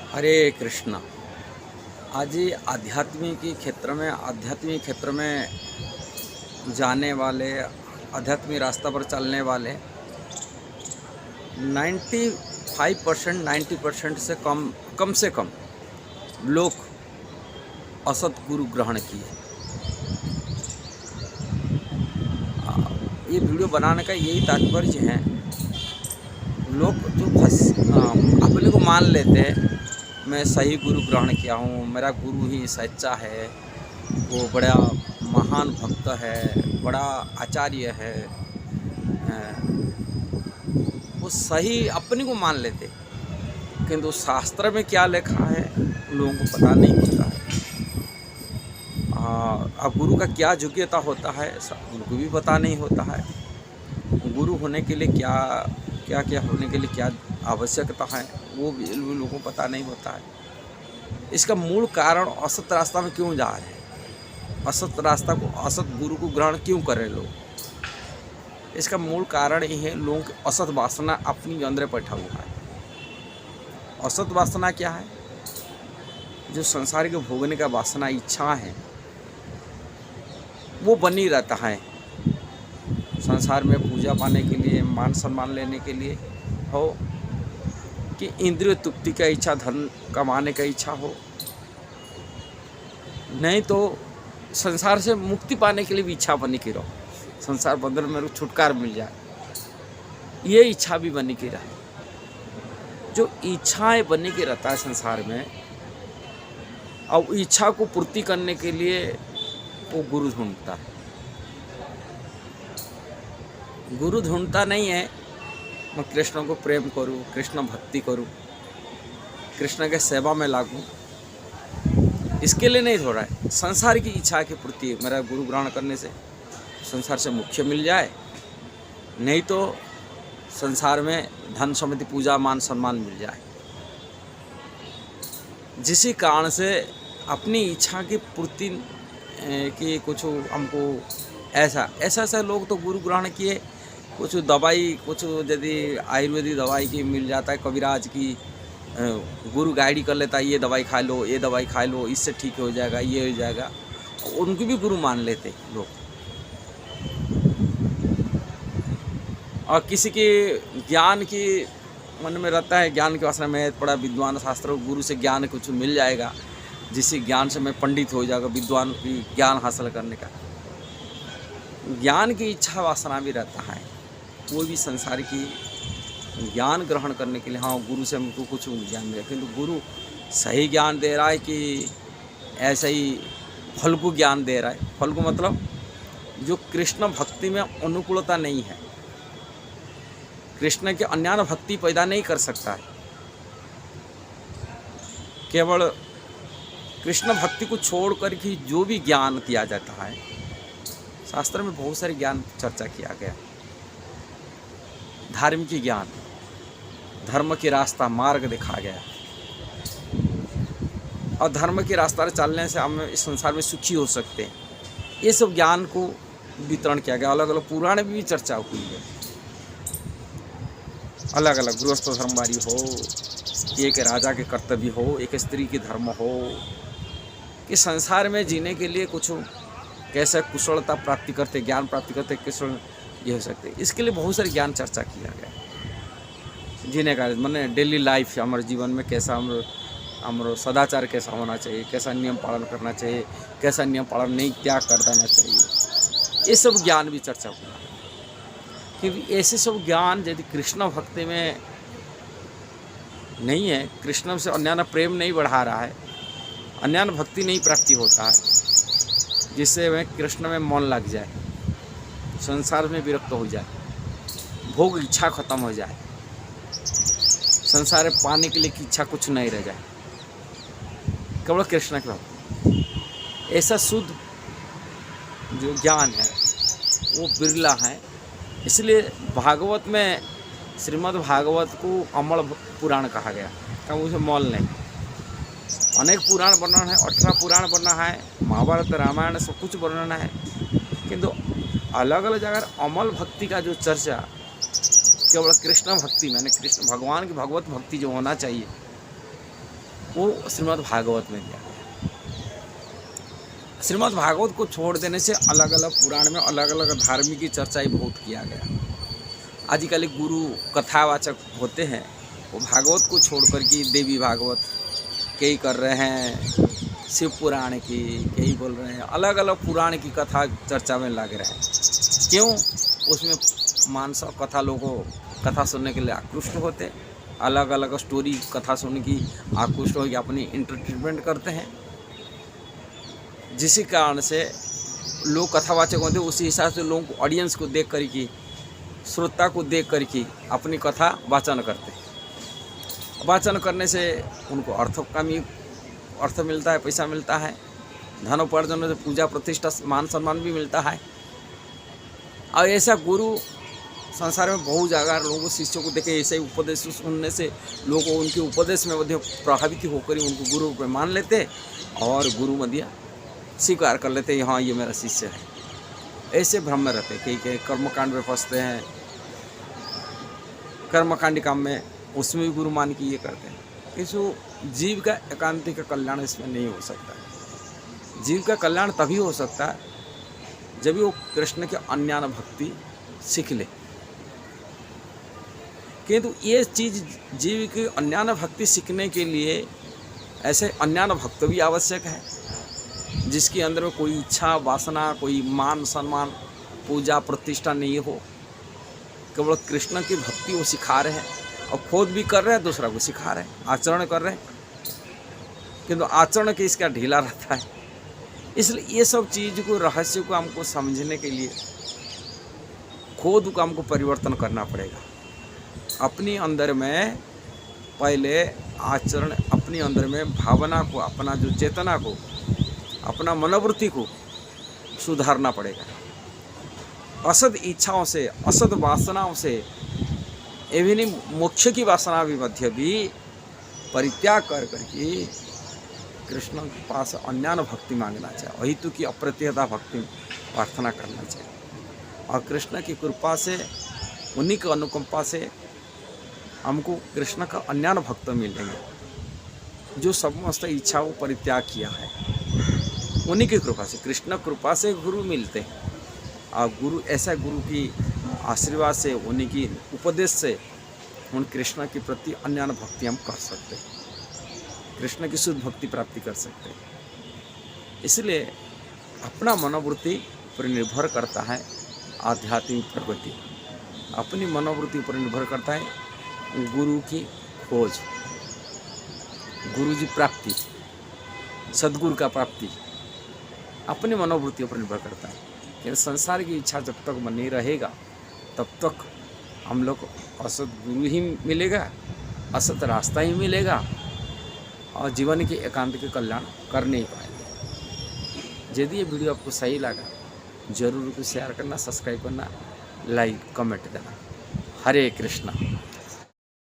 हरे कृष्णा। आज ये आध्यात्मिक क्षेत्र में जाने वाले, आध्यात्मिक रास्ता पर चलने वाले 95% 90% से कम लोग असत गुरु ग्रहण किए। ये वीडियो बनाने का यही तात्पर्य है, लोग जो अपने को मान लेते हैं मैं सही गुरु ग्रहण किया हूँ, मेरा गुरु ही सच्चा है, वो बड़ा महान भक्त है, बड़ा आचार्य है, वो सही अपने को मान लेते, किंतु शास्त्र में क्या लिखा है लोगों को पता नहीं होता है। अब गुरु का क्या योग्यता होता है उनको भी पता नहीं होता है। गुरु होने के लिए क्या होने के लिए क्या आवश्यकता है वो भी लोगों को पता नहीं होता है। इसका मूल कारण असत रास्ता में क्यों जा रहे हैं, असत रास्ता को, असत गुरु को ग्रहण क्यों कर रहे लोग। इसका मूल कारण ये है, लोगों की असत वासना अपनी अंदर बैठा हुआ है। असत वासना क्या है? जो संसार के भोगने का वासना, इच्छा है, वो बनी रहता है। संसार में पूजा पाने के लिए, मान सम्मान लेने के लिए हो, कि इंद्रिय तृप्ति का इच्छा, धन कमाने का इच्छा हो, नहीं तो संसार से मुक्ति पाने के लिए भी इच्छा बनी की रहो, संसार बंधन में छुटकारा मिल जाए, ये इच्छा भी बनी की रहे। जो इच्छाएं बनी के रहता है संसार में, अब इच्छा को पूर्ति करने के लिए वो गुरु ढूंढता है। गुरु ढूंढता नहीं है मैं कृष्ण को प्रेम करूं, कृष्ण भक्ति करूं, कृष्ण के सेवा में लागूं, इसके लिए नहीं हो रहा है। संसार की इच्छा की पूर्ति, मेरा गुरु ग्रहण करने से संसार से मुक्ति मिल जाए, नहीं तो संसार में धन सम्पत्ति, पूजा, मान सम्मान मिल जाए। जिसी कारण से अपनी इच्छा की पूर्ति कि कुछ हमको ऐसा लोग तो गुरु ग्रहण किए, कुछ दवाई, कुछ यदि आयुर्वेदिक दवाई की मिल जाता है, कबीराज की गुरु गाइड कर लेता है, ये दवाई खा लो, ये दवाई खा लो, इससे ठीक हो जाएगा, ये हो जाएगा, उनको भी गुरु मान लेते लोग। और किसी के ज्ञान की मन में रहता है, ज्ञान की वासना में बड़ा विद्वान, शास्त्र गुरु से ज्ञान कुछ मिल जाएगा, जिससे ज्ञान से मैं पंडित हो जाएगा, विद्वान की ज्ञान हासिल करने का ज्ञान की इच्छा वासना भी रहता है। वो भी संसार की ज्ञान ग्रहण करने के लिए, हाँ गुरु से हमको कुछ ज्ञान मिला, किंतु गुरु सही ज्ञान दे रहा है कि ऐसा ही फल को ज्ञान दे रहा है। फल को मतलब जो कृष्ण भक्ति में अनुकूलता नहीं है, कृष्ण के अन्यान्य भक्ति पैदा नहीं कर सकता है, केवल कृष्ण भक्ति को छोड़कर के जो भी ज्ञान दिया जाता है, शास्त्र में बहुत सारे ज्ञान चर्चा किया गया। धार्मिक ज्ञान, धर्म की रास्ता, मार्ग दिखा गया, और धर्म के रास्ता पर चलने से हम इस संसार में सुखी हो सकते हैं, ये सब ज्ञान को वितरण किया गया। अलग अलग पुराण में भी चर्चा हुई है, अलग अलग गृहस्थ धर्मवारी हो, एक राजा के कर्तव्य हो, एक स्त्री के धर्म हो, कि संसार में जीने के लिए कुछ कैसे कुशलता प्राप्ति करते, ज्ञान प्राप्ति करते, कुशल ये हो सकते, इसके लिए बहुत सारी ज्ञान चर्चा किया गया। जीने का मैंने डेली लाइफ, हमारे जीवन में कैसा हमारा सदाचार कैसा होना चाहिए, कैसा नियम पालन करना चाहिए, कैसा नियम पालन नहीं त्याग कर देना चाहिए, ये सब ज्ञान भी चर्चा हुआ। क्योंकि ऐसे सब ज्ञान यदि कृष्ण भक्ति में नहीं है, कृष्ण से अन्यान्य प्रेम नहीं बढ़ा रहा है, अन्यान्य भक्ति नहीं प्राप्ति होता है, जिससे वह कृष्ण में मन लग जाए, संसार में विरक्त हो जाए, भोग इच्छा खत्म हो जाए, संसार में पाने के लिए की इच्छा कुछ नहीं रह जाए, केवल कृष्ण के भक्ति, ऐसा शुद्ध जो ज्ञान है वो बिरला है। इसलिए भागवत में, श्रीमद् भागवत को अमल पुराण कहा गया, कब उसे मौल नहीं। अनेक पुराण वर्णन है, 18 पुराण वर्णन है, महाभारत रामायण सब कुछ वर्णन है, किंतु अलग अलग जगह अमल भक्ति का जो चर्चा, केवल कृष्ण भक्ति, मैंने कृष्ण भगवान की भगवत भक्ति जो होना चाहिए, वो श्रीमद् भागवत में दिया गया। श्रीमद् भागवत को छोड़ देने से अलग अलग पुराण में अलग अलग धार्मिक की चर्चा ही बहुत किया गया। आजकल गुरु कथावाचक होते हैं, वो भागवत को छोड़ कर के देवी भागवत कई कर रहे हैं, शिव पुराण की कई बोल रहे हैं, अलग अलग पुराण की कथा चर्चा में लग रहे हैं। क्यों? उसमें मानस कथा लोगों कथा सुनने के लिए आकृष्ट होते, अलग अलग स्टोरी कथा सुनने की आकृष्ट होकर अपनी इंटरटेनमेंट करते हैं, जिसी कारण से लोग कथावाचक होते, उसी हिसाब से लोगों को ऑडियंस को देख कर के, श्रोता को देख कर के अपनी कथा वाचन करते हैं। वाचन करने से उनको अर्थ मिलता है, पैसा मिलता है, धन उपार्जन से पूजा प्रतिष्ठा मान सम्मान भी मिलता है। और ऐसा गुरु संसार में बहुत जगह लोगों शिष्यों को देखे, ऐसे ही उपदेश सुनने से लोग उनके उपदेश में मध्य प्रभावित होकर उनको गुरु पे मान लेते और गुरु मध्य स्वीकार कर लेते हैं, हाँ ये मेरा शिष्य है। ऐसे भ्रम में रहते, कई कर्मकांड में फंसते हैं, कर्मकांडी काम में उसमें भी गुरु मान के ये करते हैं। किसी जीव का एकांतिक कल्याण इसमें नहीं हो सकता। जीव का कल्याण तभी हो सकता है जब वो कृष्ण के अन्यान भक्ति सीख ले। किंतु ये चीज़ जीव की अन्यान भक्ति सीखने के लिए ऐसे अन्यान भक्त भी आवश्यक है, जिसके अंदर में कोई इच्छा वासना, कोई मान सम्मान, पूजा प्रतिष्ठा नहीं हो, केवल कृष्ण की भक्ति वो सिखा रहे हैं और खुद भी कर रहे हैं, दूसरा को सिखा रहे हैं, आचरण कर रहे हैं, किंतु आचरण के इसका ढीला रहता है। इसलिए ये सब चीज़ को, रहस्य को हमको समझने के लिए खुद को हमको परिवर्तन करना पड़ेगा। अपने अंदर में पहले आचरण, अपने अंदर में भावना को, अपना जो चेतना को, अपना मनोवृत्ति को सुधारना पड़ेगा। असद इच्छाओं से, असद वासनाओं से, एवं मोक्ष की वासना भी मध्य भी परित्याग कर करके कृष्ण के पास अन्यान भक्ति मांगना चाहिए, वही तो की अप्रत्यता भक्ति प्रार्थना करना चाहिए। और कृष्ण की कृपा से, उन्हीं की अनुकंपा से हमको कृष्ण का अन्यान भक्त मिलेंगे, जो समस्त इच्छा को परित्याग किया है। उन्हीं की कृपा से, कृष्ण कृपा से गुरु मिलते हैं। और गुरु, ऐसा गुरु की आशीर्वाद से, उन्हीं की उपदेश से उन कृष्ण के प्रति अन्यान भक्ति हम कर सकते हैं, कृष्ण की शुद्ध भक्ति प्राप्ति कर सकते हैं। इसलिए अपना मनोवृत्ति पर निर्भर करता है आध्यात्मिक प्रगति, अपनी मनोवृत्ति पर निर्भर करता है गुरु की खोज, गुरु जी प्राप्ति, सद्गुरु का प्राप्ति अपनी मनोवृत्ति पर निर्भर करता है। कि संसार की इच्छा जब तक बनी रहेगा तब तक हम लोग असत गुरु ही मिलेगा, असत रास्ता ही मिलेगा और जीवन के एकांत के कल्याण कर नहीं पाएंगे। यदि ये वीडियो आपको सही लगा, जरूर शेयर करना, सब्सक्राइब करना, लाइक कमेंट देना। हरे कृष्णा।